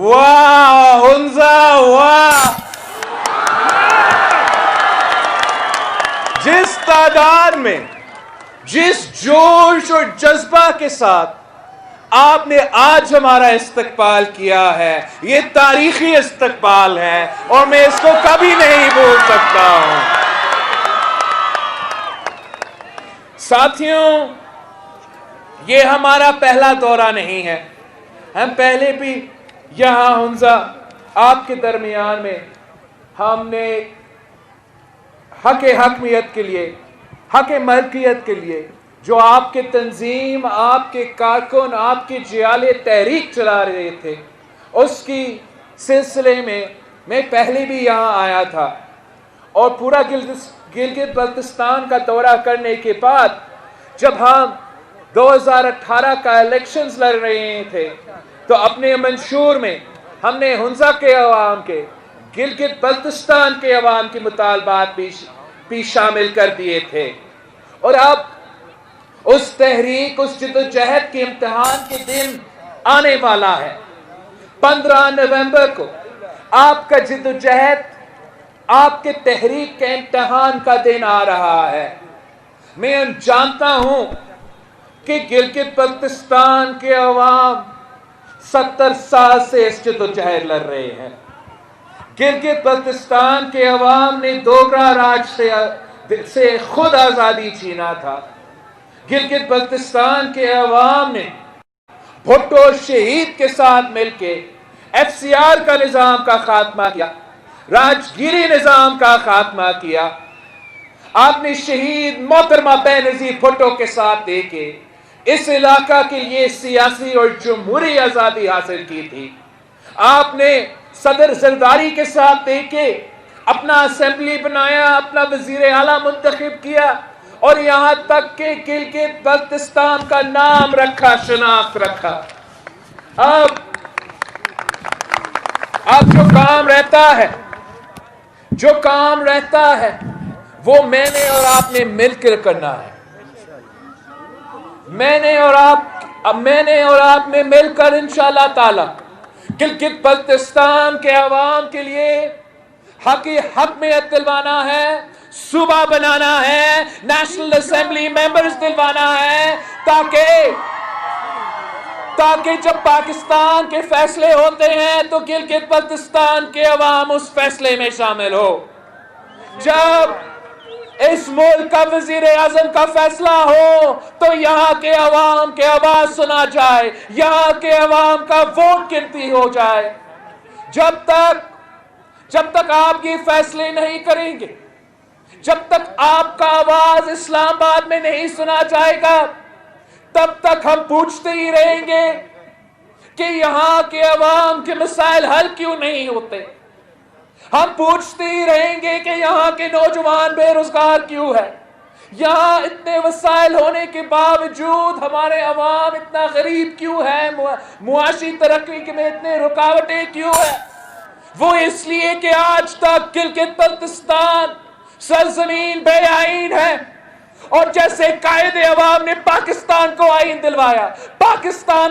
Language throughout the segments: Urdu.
واہ ہنزا واہ! جس تعداد میں، جس جوش اور جذبہ کے ساتھ آپ نے آج ہمارا استقبال کیا ہے، یہ تاریخی استقبال ہے اور میں اس کو کبھی نہیں بھول سکتا ہوں۔ ساتھیوں، یہ ہمارا پہلا دورہ نہیں ہے، ہم پہلے بھی یہاں ہنزا آپ کے درمیان میں ہم نے حق حاکمیت کے لیے، حق ملکیت کے لیے جو آپ کے تنظیم، آپ کے کارکن، آپ کی جیال تحریک چلا رہے تھے، اس کی سلسلے میں پہلے بھی یہاں آیا تھا اور پورا گلگت بلتستان کا دورہ کرنے کے بعد جب ہم 2018 کا الیکشنز لڑ رہے تھے تو اپنے منشور میں ہم نے ہنزا کے عوام کے، گلگت بلتستان کے عوام کے مطالبات بھی شامل کر دیے تھے۔ اور اب اس تحریک، اس جدوجہد کے امتحان کے دن آنے والا ہے۔ 15 نومبر کو آپ کا جدوجہد، آپ کے تحریک کے امتحان کا دن آ رہا ہے۔ میں جانتا ہوں کہ گلگت بلتستان کے عوام 70 سال سے اس جدوجہد لڑ رہے ہیں۔ گلگت بلتستان کے عوام نے دوگرا راج سے خود آزادی چھینا تھا۔ گلگت بلتستان کے عوام نے بھٹو شہید کے ساتھ مل کے FCR کا نظام کا خاتمہ کیا، راجگیری نظام کا خاتمہ کیا۔ آپ نے شہید محترمہ بینظیر بھٹو کے ساتھ دے کے اس علاقہ کے لیے سیاسی اور جمہوری آزادی حاصل کی تھی۔ آپ نے صدر زرداری کے ساتھ دے کے اپنا اسمبلی بنایا، اپنا وزیر اعلیٰ منتخب کیا اور یہاں تک کہ گلگت بلتستان کا نام رکھا، شناخت رکھا۔ اب جو کام رہتا ہے وہ میں نے اور آپ نے مل کر کرنا ہے۔ میں نے اور آپ نے مل کر انشاءاللہ تعالی گلگت بلتستان کے عوام کے لیے حاکمیت دلوانا ہے، صوبہ بنانا ہے، نیشنل اسمبلی ممبرز دلوانا ہے، تاکہ جب پاکستان کے فیصلے ہوتے ہیں تو گلگت بلتستان کے عوام اس فیصلے میں شامل ہو۔ جب اس ملک کا وزیر اعظم کا فیصلہ ہو تو یہاں کے عوام کے آواز سنا جائے، یہاں کے عوام کا ووٹ گنتی ہو جائے۔ جب تک آپ یہ فیصلے نہیں کریں گے، جب تک آپ کا آواز اسلام آباد میں نہیں سنا جائے گا، تب تک ہم پوچھتے ہی رہیں گے کہ یہاں کے عوام کے مسائل حل کیوں نہیں ہوتے۔ ہم پوچھتے ہی رہیں گے کہ یہاں کے نوجوان بے روزگار کیوں ہے، یہاں اتنے وسائل ہونے کے باوجود ہمارے عوام اتنا غریب کیوں ہے، معاشی ترقی میں اتنے رکاوٹیں کیوں ہیں۔ وہ اس لیے کہ آج تک گلگت بلتستان سرزمین بے آئین ہے، اور جیسے قائد عوام نے پاکستان کو آئین دلوایا، پاکستان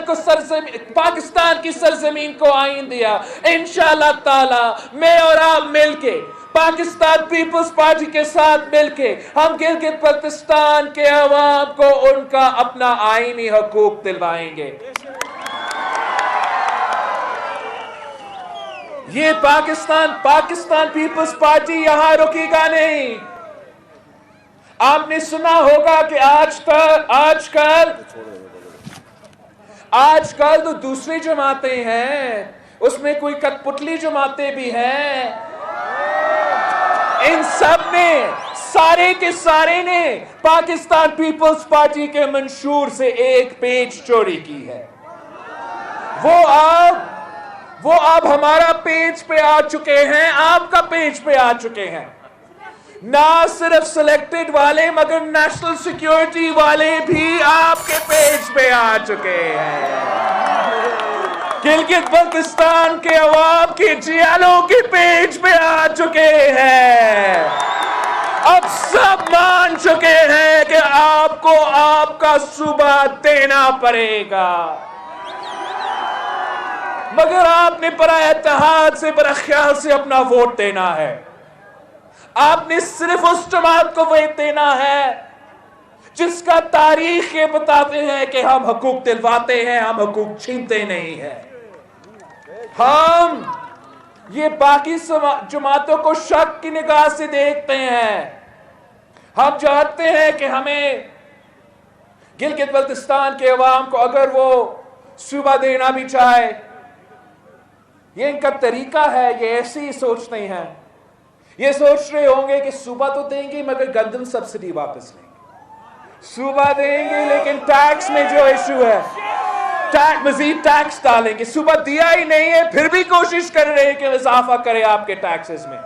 کی سرزمین کو آئین دیا، انشاءاللہ تعالی میں اور آپ مل کے، پاکستان پیپلز پارٹی کے ساتھ مل کے ہم گلگت بلتستان کے عوام کو ان کا اپنا آئینی حقوق دلوائیں گے۔ یہ پاکستان پیپلز پارٹی یہاں رکے گا نہیں۔ آپ نے سنا ہوگا کہ آج کل تو دوسری جماعتیں ہیں، اس میں کوئی کٹ پتلی جماعتیں بھی ہیں، ان سب نے، سارے کے سارے نے پاکستان پیپلز پارٹی کے منشور سے ایک پیج چوری کی ہے۔ وہ اب ہمارا پیج پہ آ چکے ہیں، آپ کا پیج پہ آ چکے ہیں۔ نہ صرف سلیکٹڈ والے مگر نیشنل سیکیورٹی والے بھی آپ کے پیج پہ آ چکے ہیں۔ گلگت بلتستان کے عوام کی جیالوں کے پیج پہ آ چکے ہیں۔ اب سب مان چکے ہیں کہ آپ کو آپ کا صوبہ دینا پڑے گا۔ مگر آپ نے برائے اتحاد سے برا خیال سے اپنا ووٹ دینا ہے. آپ نے صرف اس جماعت کو ووٹ دینا ہے جس کا تاریخ یہ بتاتے ہیں کہ ہم حقوق دلواتے ہیں, ہم حقوق چھینتے نہیں ہیں. ہم یہ باقی جماعتوں کو شک کی نگاہ سے دیکھتے ہیں. ہم جانتے ہیں کہ ہمیں گلگت بلتستان کے عوام کو اگر وہ صوبہ دینا بھی چاہے, یہ ان کا طریقہ ہے, یہ ایسی ہی سوچتے ہیں. یہ سوچ رہے ہوں گے کہ صوبہ تو دیں گے مگر گندم سبسڈی واپس لیں گے, صوبہ دیں گے لیکن ٹیکس میں جو ایشو ہے مزید ٹیکس ڈالیں گے. صوبہ دیا ہی نہیں ہے پھر بھی کوشش کر رہے ہیں کہ اضافہ کرے آپ کے ٹیکسز میں.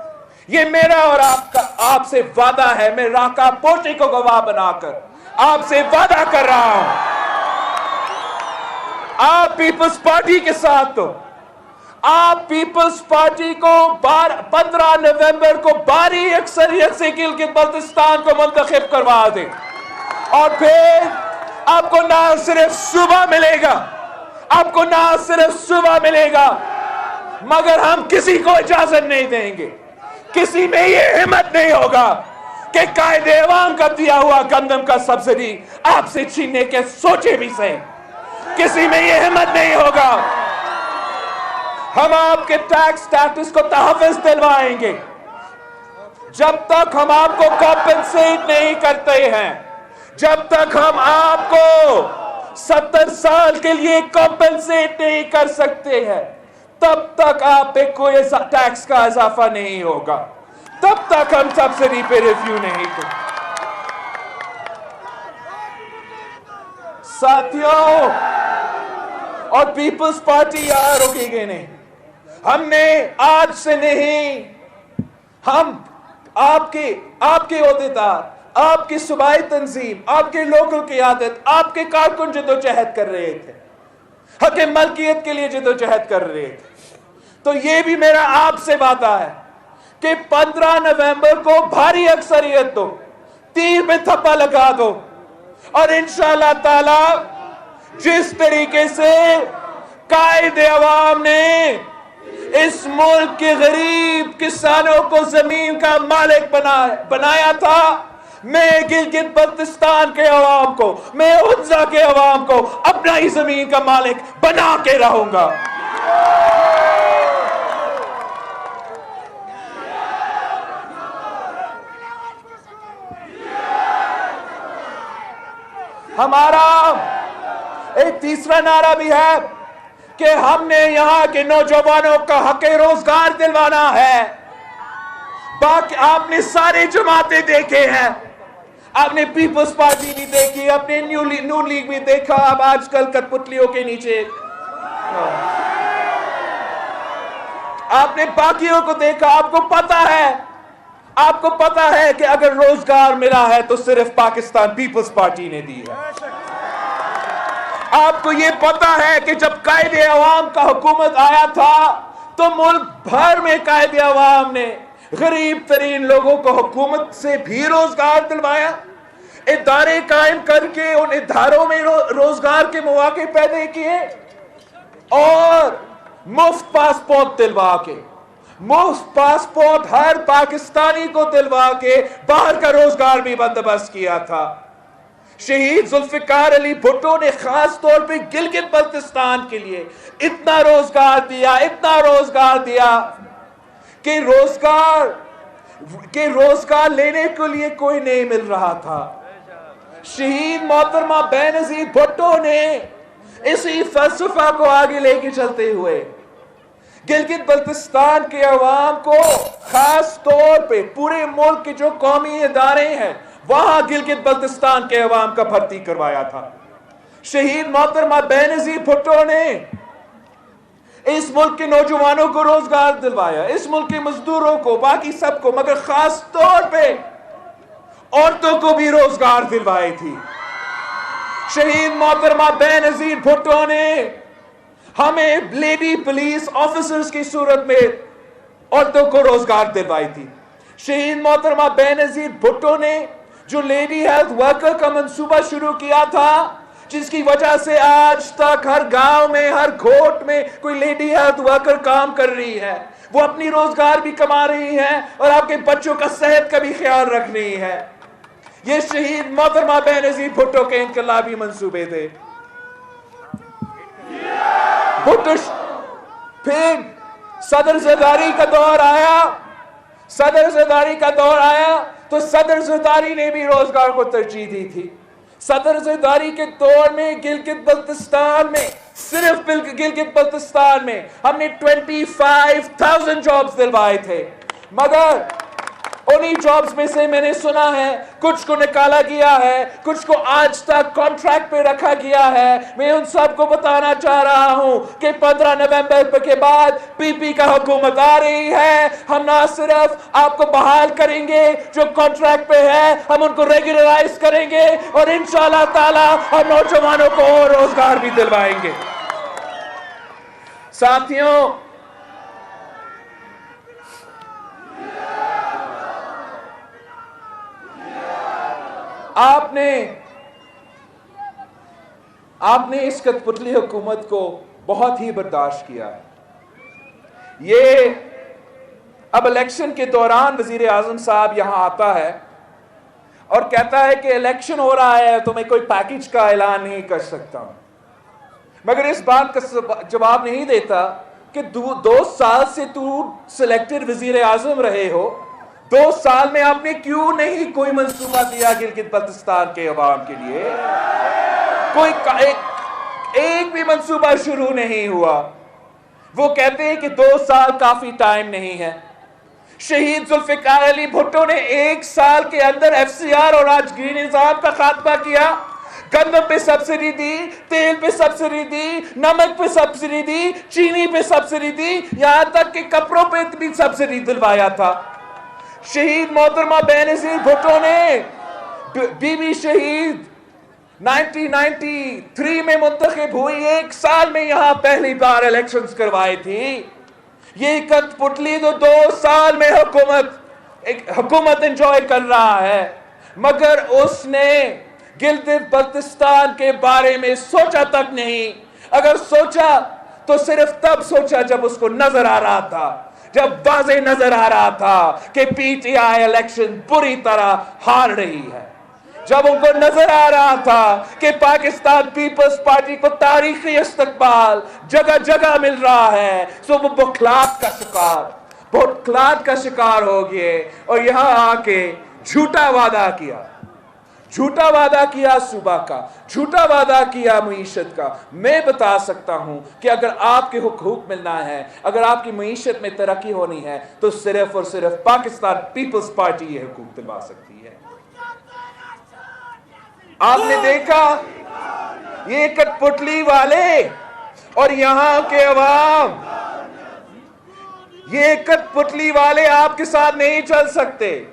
یہ میرا اور آپ سے وعدہ ہے. میں راکا پوٹی کو گواہ بنا کر آپ سے وعدہ کر رہا ہوں, آپ پیپلز پارٹی کے ساتھ تو آپ پیپلز پارٹی کو 15 نومبر کو بھاری اکثریت سے گلگت بلتستان کو منتخب کروا دیں, اور پھر آپ کو نہ صرف صوبہ ملے گا, آپ کو نہ صرف صوبہ ملے گا, مگر ہم کسی کو اجازت نہیں دیں گے, کسی میں یہ ہمت نہیں ہوگا کہ قائد عوام کا دیا ہوا گندم کا سبسڈی آپ سے چھیننے کے سوچے بھی صحیح. کسی میں یہ ہمت نہیں ہوگا. ہم آپ کے ٹیکس سٹیٹس کو تحفظ دلوائیں گے جب تک ہم آپ کو کمپنسیٹ نہیں کرتے ہیں, جب تک ہم آپ کو 70 سال کے لیے کمپنسیٹ نہیں کر سکتے ہیں, تب تک آپ پہ کوئی ٹیکس کا اضافہ نہیں ہوگا, تب تک ہم سبسڈی پہ ریویو نہیں کریں. ساتھیوں اور پیپلز پارٹی یہاں رکے گے نہیں. ہم نے آج سے نہیں, ہم آپ کے عہدیدار, آپ کی صوبائی تنظیم, آپ کے لوکل قیادت, آپ کے کارکن جدوجہد کر رہے تھے, حق ملکیت کے لیے جدوجہد کر رہے تھے. تو یہ بھی میرا آپ سے وعدہ ہے کہ 15 نومبر کو بھاری اکثریت دو, تیر میں تھپا لگا دو, اور انشاءاللہ تعالی جس طریقے سے قائد عوام نے اس ملک کے غریب کسانوں کو زمین کا مالک بنایا تھا, میں گلگت بلتستان کے عوام کو, میں ہنزا کے عوام کو اپنا ہی زمین کا مالک بنا کے رہوں گا. ہمارا ایک تیسرا نعرہ بھی ہے کہ ہم نے یہاں کے نوجوانوں کا حق روزگار دلوانا ہے. باقی آپ نے سارے جماعتیں دیکھے ہیں, آپ نے پیپلز پارٹی بھی دیکھی, آپ نے نون لیگ بھی دیکھا, اب آج کل کٹپتلیوں کے نیچے آپ نے باقیوں کو دیکھا. آپ کو پتا ہے کہ اگر روزگار ملا ہے تو صرف پاکستان پیپلز پارٹی نے دی ہے. آپ کو یہ پتا ہے کہ جب قائد عوام کا حکومت آیا تھا تو ملک بھر میں قائد عوام نے غریب ترین لوگوں کو حکومت سے بھی روزگار دلوایا, ادارے قائم کر کے ان اداروں میں روزگار کے مواقع پیدا کیے, اور مفت پاسپورٹ دلوا کے, مفت پاسپورٹ ہر پاکستانی کو دلوا کے باہر کا روزگار بھی بندوبست کیا تھا. شہید ذوالفقار علی بھٹو نے خاص طور پہ گلگت بلتستان کے لیے اتنا روزگار دیا کہ روزگار لینے کے لیے کوئی نہیں مل رہا تھا. شہید محترمہ بے نظیر بھٹو نے اسی فلسفہ کو آگے لے کے چلتے ہوئے گلگت بلتستان کے عوام کو, خاص طور پہ پورے ملک کے جو قومی ادارے ہیں وہاں گلگت بلتستان کے عوام کا بھرتی کروایا تھا. شہید محترمہ بے نظیر بھٹو نے اس ملک کے نوجوانوں کو روزگار دلوایا, اس ملک کے مزدوروں کو, باقی سب کو, مگر خاص طور پہ عورتوں کو بھی روزگار دلوائے تھی. شہید محترمہ بے نظیر بھٹو نے ہمیں لیڈی پولیس آفیسرز کی صورت میں عورتوں کو روزگار دلوائی تھی. شہید محترمہ بے نظیر بھٹو نے جو لیڈی ہیلتھ ورکر کا منصوبہ شروع کیا تھا جس کی وجہ سے آج تک ہر گاؤں میں ہر کھوٹ میں کوئی لیڈی ہیلتھ ورکر کام کر رہی ہے، وہ اپنی روزگار بھی کما رہی ہے اور آپ کے بچوں کا صحت کا بھی خیال رکھ رہی ہے۔ یہ شہید محترمہ بینظیر بھٹو کے انقلابی منصوبے تھے۔ بھٹو پھر صدر زرداری کا دور آیا، صدر زرداری کا دور آیا تو صدر زرداری نے بھی روزگار کو ترجیح دی تھی۔ صدر زرداری کے دور میں گلگت بلتستان میں، صرف گلگت بلتستان میں ہم نے 25,000 جابز دلوائے تھے، مگر انہی جابز میں سے میں نے سنا ہے کچھ کو نکالا گیا ہے، کچھ کو آج تک کانٹریکٹ پہ رکھا گیا ہے۔ میں ان سب کو بتانا چاہ رہا ہوں کہ 15 نومبر کے بعد پی پی کا حکومت آ رہی ہے، ہم نہ صرف آپ کو بحال کریں گے جو کانٹریکٹ پہ ہے، ہم ان کو ریگولرائز کریں گے اور انشاءاللہ تعالی ہم نوجوانوں کو اور روزگار بھی دلوائیں گے۔ ساتھیوں، آپ نے اس کٹ پتلی حکومت کو بہت ہی برداشت کیا ہے۔ یہ اب الیکشن کے دوران وزیر اعظم صاحب یہاں آتا ہے اور کہتا ہے کہ الیکشن ہو رہا ہے تو میں کوئی پیکیج کا اعلان نہیں کر سکتا ہوں، مگر اس بات کا جواب نہیں دیتا کہ 2 سال سے تو سلیکٹڈ وزیر اعظم رہے ہو، 2 سال میں آپ نے کیوں نہیں کوئی منصوبہ دیا گلگت بلتستان کے عوام کے لیے؟ کوئی ایک بھی منصوبہ شروع نہیں ہوا۔ وہ کہتے ہیں کہ 2 سال کافی ٹائم نہیں ہے۔ شہید ذوالفقار علی بھٹو نے 1 سال کے اندر ایف سی آر اور راجگیر نظام کا خاتمہ کیا، گندم پہ سبسڈی دی، تیل پہ سبسڈی دی، نمک پہ سبسڈی دی، چینی پہ سبسڈی دی، یہاں تک کہ کپڑوں پہ بھی سبسڈی دلوایا تھا۔ شہید محترمہ بینظیر بھٹو نے بی بی شہید 1993 میں منتخب ہوئی، 1 سال میں یہاں پہلی بار الیکشنز کروائی تھی۔ یہ کٹ پتلی تو 2 سال میں حکومت انجوائے کر رہا ہے، مگر اس نے گلگت بلتستان کے بارے میں سوچا تک نہیں۔ اگر سوچا تو صرف تب سوچا جب اس کو نظر آ رہا تھا، جب واضح نظر آ رہا تھا کہ پی ٹی آئی الیکشن بری طرح ہار رہی ہے، جب ان کو نظر آ رہا تھا کہ پاکستان پیپلز پارٹی کو تاریخی استقبال جگہ جگہ مل رہا ہے، سو وہ بخلاہٹ کا شکار ہو گئے اور یہاں آ کے جھوٹا وعدہ کیا صوبہ کا، جھوٹا وعدہ کیا معیشت کا۔ میں بتا سکتا ہوں کہ اگر آپ کے حقوق ملنا ہے، اگر آپ کی معیشت میں ترقی ہونی ہے تو صرف اور صرف پاکستان پیپلز پارٹی یہ حقوق دلوا سکتی ہے۔ آپ نے دیکھا یہ کٹ پتلی والے اور یہاں کے عوام، یہ کٹ پتلی والے آپ کے ساتھ نہیں چل سکتے،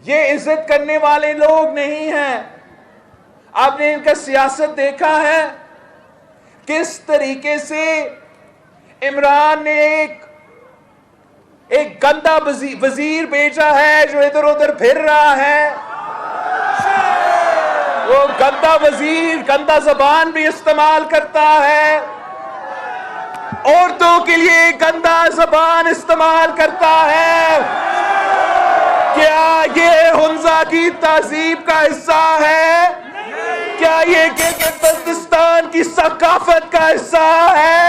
یہ عزت کرنے والے لوگ نہیں ہیں۔ آپ نے ان کا سیاست دیکھا ہے، کس طریقے سے عمران نے ایک گندا وزیر بھیجا ہے جو ادھر ادھر پھر رہا ہے، وہ گندا وزیر گندا زبان بھی استعمال کرتا ہے، عورتوں کے لیے گندا زبان استعمال کرتا ہے۔ کیا یہ ہنزا کی تہذیب کا حصہ ہے؟ کیا یہ گلگت بلتستان کی ثقافت کا حصہ ہے؟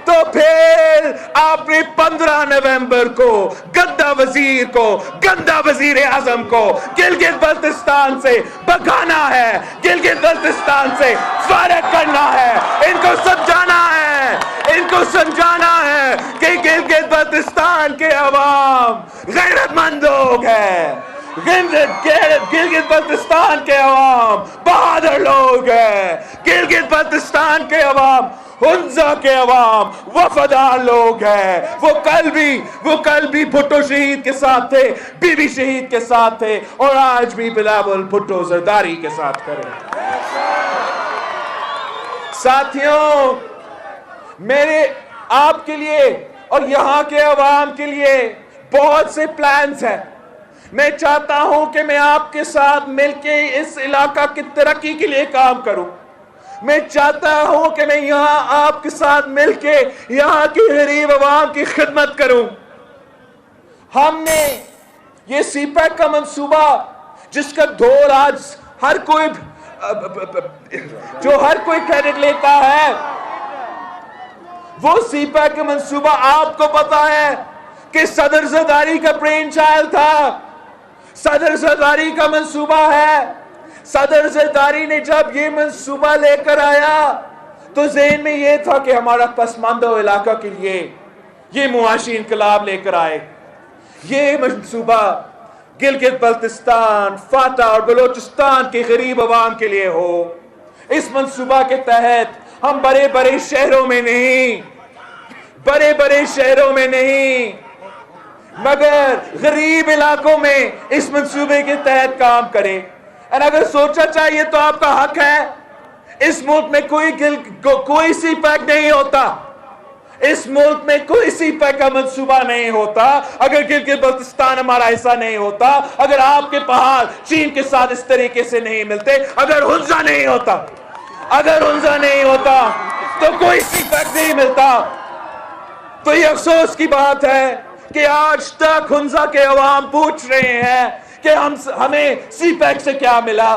تو پھر آپ نے 15 نومبر کو گندا وزیر کو، گندا وزیر اعظم کو گلگت بلتستان سے بھگانا ہے، گلگت بلتستان سے فارغ کرنا ہے، ان کو سمجھانا ہے کہ گلگت بلتستان کے عوام غیرت مند لوگ ہیں، گلگت بلتستان کے عوام بہادر لوگ ہیں، گلگت بلتستان کے عوام، ہنزا کے عوام وفادار لوگ ہیں۔ وہ کل بھی بھٹو شہید کے ساتھ تھے، بی بی شہید کے ساتھ تھے اور آج بھی بلاول بھٹو زرداری کے ساتھ کریں۔ ساتھیوں، میرے آپ کے لیے اور یہاں کے عوام کے لیے بہت سے پلانز ہیں، میں چاہتا ہوں کہ میں آپ کے ساتھ مل کے اس علاقہ کی ترقی کے لیے کام کروں. میں چاہتا ہوں کہ میں یہاں آپ کے ساتھ مل کے یہاں کی غریب عوام کی خدمت کروں. ہم نے یہ سی پیک کا منصوبہ جس کا دور آج ہر کوئی کریڈٹ لیتا ہے، وہ سی پیک کا منصوبہ آپ کو پتا ہے کہ صدر زرداری کا برین چائلڈ تھا. صدر زرداری کا منصوبہ ہے. صدر زرداری نے جب یہ منصوبہ لے کر آیا تو ذہن میں یہ تھا کہ ہمارا پسماندہ علاقہ کے لیے یہ معاشی انقلاب لے کر آئے. یہ منصوبہ گلگت بلتستان، فاٹا اور بلوچستان کے غریب عوام کے لیے ہو. اس منصوبہ کے تحت ہم بڑے بڑے شہروں میں نہیں مگر غریب علاقوں میں اس منصوبے کے تحت کام کریں. اور اگر سوچا چاہیے تو آپ کا حق ہے. اس ملک میں کوئی سی پیک نہیں ہوتا. اس ملک میں کوئی سی پیک کا منصوبہ نہیں ہوتا اگر گلگت بلتستان ہمارا حصہ نہیں ہوتا، اگر آپ کے پہاڑ چین کے ساتھ اس طریقے سے نہیں ملتے، اگر ہنزا نہیں ہوتا تو کوئی سی پیک نہیں ملتا. تو یہ افسوس کی بات ہے کہ آج تک ہنزا کے عوام پوچھ رہے ہیں کہ ہمیں سی پیک سے کیا ملا.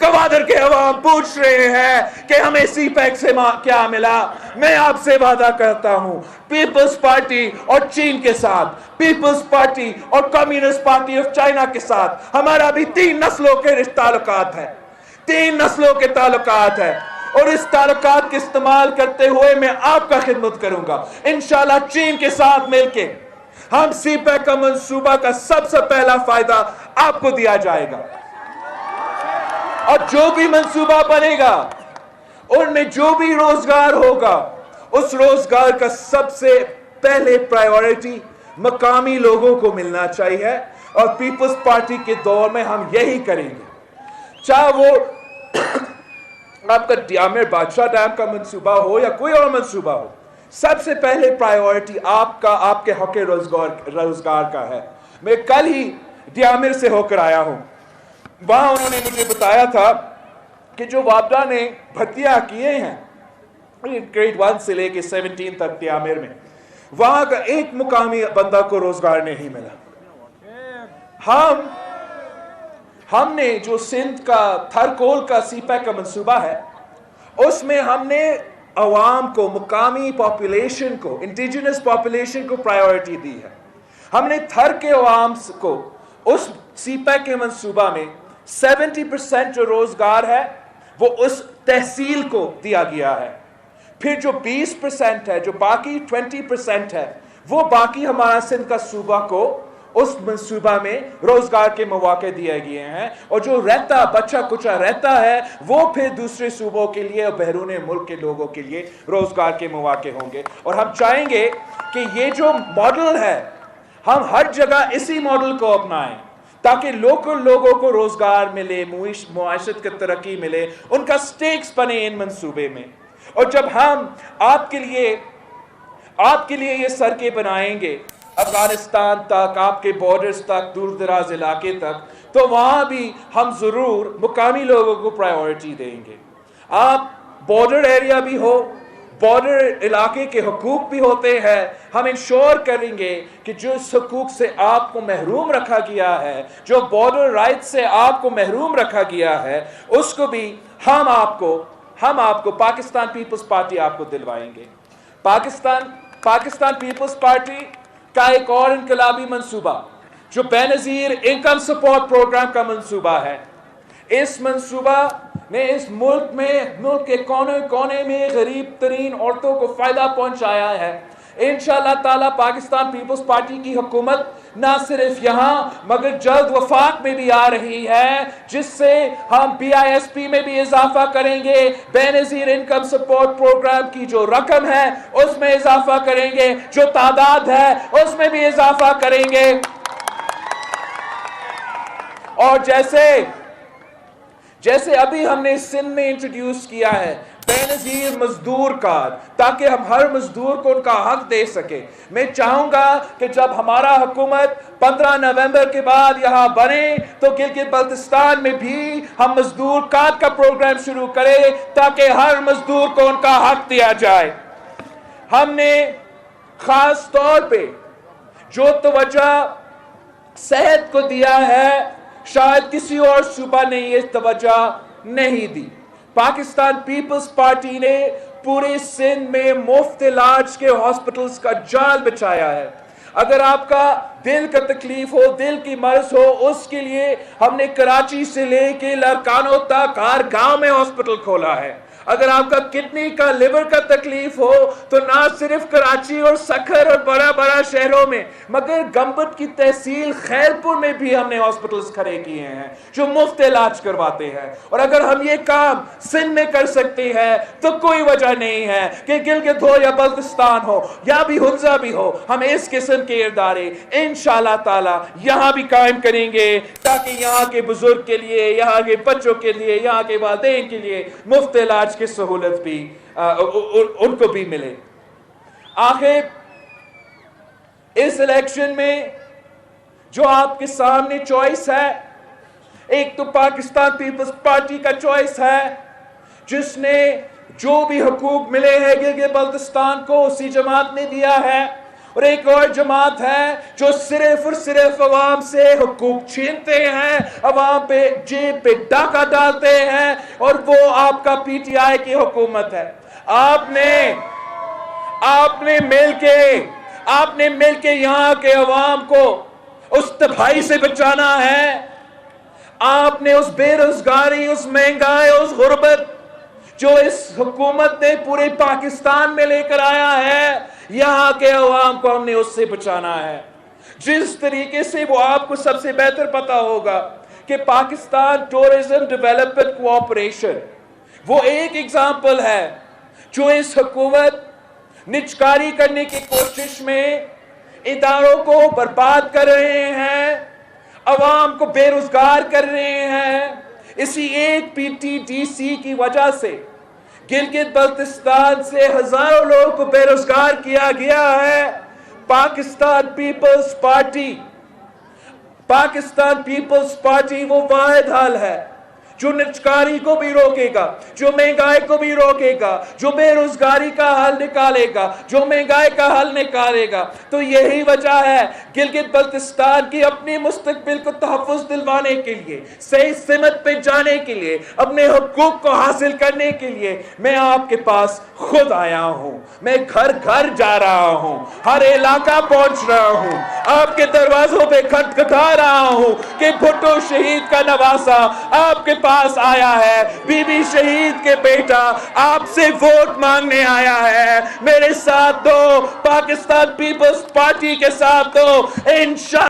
گوادر کے عوام پوچھ رہے ہیں کہ ہمیں سی پیک سے کیا ملا. میں آپ سے وعدہ کرتا ہوں پیپلز پارٹی اور چین کے ساتھ، پیپلز پارٹی اور کمیونسٹ پارٹی آف چائنا کے ساتھ ہمارا بھی 3 نسلوں کے تعلقات ہیں. 3 نسلوں کے تعلقات ہیں اور اس تعلقات کے استعمال کرتے ہوئے میں آپ کا خدمت کروں گا. انشاءاللہ چین کے ساتھ مل کے ہم سی پیک کا منصوبہ کا سب سے پہلا فائدہ آپ کو دیا جائے گا. اور جو بھی منصوبہ بنے گا ان میں جو بھی روزگار ہوگا اس روزگار کا سب سے پہلے پرائیورٹی مقامی لوگوں کو ملنا چاہیے. اور پیپلز پارٹی کے دور میں ہم یہی کریں گے. چاہے وہ آپ کا ڈیامر بادشاہ ڈیم کا منصوبہ ہو یا کوئی اور منصوبہ ہو، سب سے پہلے پرائیورٹی آپ کے حق روزگار کا ہے. میں کل ہی ڈیامر سے ہو کر آیا ہوں. وہاں انہوں نے مجھے بتایا تھا کہ جو وابڈا نے بھتیاں کیے ہیں گریڈ 1 سے لے کے 17 تک ڈیامر میں، وہاں کا ایک مقامی بندہ کو روزگار نہیں ملا. ہم نے جو سندھ کا تھرکول کا سی پیک کا منصوبہ ہے اس میں ہم نے عوام کو، مقامی پاپولیشن کو، انڈیجنس پاپولیشن کو پرائیورٹی دی ہے. ہم نے تھر کے عوام کو اس سی پیک کے منصوبہ میں 70% جو روزگار ہے وہ اس تحصیل کو دیا گیا ہے. پھر جو 20% ہے، جو باقی 20% ہے، وہ باقی ہمارا سندھ کا صوبہ کو اس منصوبہ میں روزگار کے مواقع دیے گئے ہیں. اور جو بچہ کچا رہتا ہے وہ پھر دوسرے صوبوں کے لیے اور بیرون ملک کے لوگوں کے لیے روزگار کے مواقع ہوں گے. اور ہم چاہیں گے کہ یہ جو ماڈل ہے ہم ہر جگہ اسی ماڈل کو اپنائیں تاکہ لوکل لوگوں کو روزگار ملے، معاشرت کی ترقی ملے، ان کا سٹیکس بنے ان منصوبے میں. اور جب ہم آپ کے لیے یہ سڑکیں بنائیں گے افغانستان تک، آپ کے بارڈرز تک، دور دراز علاقے تک، تو وہاں بھی ہم ضرور مقامی لوگوں کو پرائیورٹی دیں گے. آپ بارڈر ایریا بھی ہو، بارڈر علاقے کے حقوق بھی ہوتے ہیں. ہم انشور کریں گے کہ جو اس حقوق سے آپ کو محروم رکھا گیا ہے، جو بارڈر رائٹ سے آپ کو محروم رکھا گیا ہے، اس کو بھی ہم آپ کو پاکستان پیپلز پارٹی آپ کو دلوائیں گے. پاکستان پیپلز پارٹی کا ایک اور انقلابی منصوبہ جو بے نظیر انکم سپورٹ پروگرام کا منصوبہ ہے. اس منصوبہ نے اس ملک کے کونے میں غریب ترین عورتوں کو فائدہ پہنچایا ہے. انشاءاللہ تعالی پاکستان پیپلز پارٹی کی حکومت نہ صرف یہاں مگر جلد وفاق میں بھی آ رہی ہے، جس سے ہم BISP میں بھی اضافہ کریں گے. بے نظیر انکم سپورٹ پروگرام کی جو رقم ہے اس میں اضافہ کریں گے، جو تعداد ہے اس میں بھی اضافہ کریں گے. اور جیسے ابھی ہم نے سندھ میں انٹروڈیوس کیا ہے بے-نظیر مزدور کارڈ، تاکہ ہم ہر مزدور کو ان کا حق دے سکیں۔ میں چاہوں گا کہ جب ہمارا حکومت 15 نومبر کے بعد یہاں بنے تو گلگت بلتستان میں بھی ہم مزدور کارڈ کا پروگرام شروع کریں، تاکہ ہر مزدور کو ان کا حق دیا جائے۔ ہم نے خاص طور پہ جو توجہ صحت کو دیا ہے، شاید کسی اور صوبہ نے یہ توجہ نہیں دی۔ پاکستان پیپلز پارٹی نے پورے سندھ میں مفت علاج کے ہاسپٹلز کا جال بچایا ہے۔ اگر آپ کا دل کا تکلیف ہو، دل کی مرض ہو، اس کے لیے ہم نے کراچی سے لے کے لڑکانوں تک ہر گاؤں میں ہاسپٹل کھولا ہے۔ اگر آپ کا کڈنی کا، لیور کا تکلیف ہو تو نہ صرف کراچی اور سکھر اور بڑا بڑا شہروں میں، مگر گمبت کی تحصیل خیرپور میں بھی ہم نے ہاسپٹلز کھڑے کیے ہیں جو مفت علاج کرواتے ہیں۔ اور اگر ہم یہ کام سندھ میں کر سکتے ہیں تو کوئی وجہ نہیں ہے کہ گلگت ہو یا بلتستان ہو یا بھی ہنزا بھی ہو، ہم اس قسم کے ادارے انشاءاللہ تعالی یہاں بھی قائم کریں گے، تاکہ یہاں کے بزرگ کے لیے، یہاں کے بچوں کے لیے، یہاں کے والدین کے لیے مفت علاج کی سہولت بھی ان کو بھی ملے۔ آخر اس الیکشن میں جو آپ کے سامنے چوائس ہے، ایک تو پاکستان پیپلز پارٹی کا چوائس ہے جس نے جو بھی حقوق ملے ہیں گلگت بلتستان کو اسی جماعت نے دیا ہے، اور ایک اور جماعت ہے جو صرف اور صرف عوام سے حقوق چھینتے ہیں، عوام پہ جیب پہ ڈاکہ ڈالتے ہیں، اور وہ آپ کا پی ٹی آئی کی حکومت ہے۔ آپ نے مل کے یہاں کے عوام کو اس تباہی سے بچانا ہے۔ آپ نے اس بے روزگاری، اس مہنگائی، اس غربت جو اس حکومت نے پورے پاکستان میں لے کر آیا ہے، یہاں کے عوام کو ہم نے اس سے بچانا ہے۔ جس طریقے سے وہ آپ کو سب سے بہتر پتا ہوگا کہ پاکستان ٹورزم ڈیولپمنٹ کوآپریشن وہ ایک ایگزامپل ہے جو اس حکومت نجکاری کرنے کی کوشش میں اداروں کو برباد کر رہے ہیں، عوام کو بے روزگار کر رہے ہیں۔ اسی ایک پی ٹی ڈی سی کی وجہ سے گلگت بلتستان سے ہزاروں لوگوں کو بے روزگار کیا گیا ہے۔ پاکستان پیپلز پارٹی وہ واحد حل ہے جو نجکاری کو بھی روکے گا، جو مہنگائی کو بھی روکے گا، جو بے روزگاری کا حل نکالے گا، جو مہنگائی کا حل نکالے گا۔ تو یہی وجہ ہے گلگت بلتستان کی اپنی مستقبل کو تحفظ دلوانے کے لیے، صحیح سمت پہ جانے کے لیے، اپنے حقوق کو حاصل کرنے کے لیے میں آپ کے پاس خود آیا ہوں۔ میں گھر گھر جا رہا ہوں، ہر علاقہ پہنچ رہا ہوں، آپ کے دروازوں پہ کھٹکھٹا رہا ہوں کہ بھٹو شہید کا نواسا آپ کے پاس آیا ہے، بی بی شہید کے بیٹا آپ سے ووٹ مانگنے آیا ہے۔ میرے ساتھ دو، پاکستان پیپلز پارٹی کے ساتھ دو، انشاءاللہ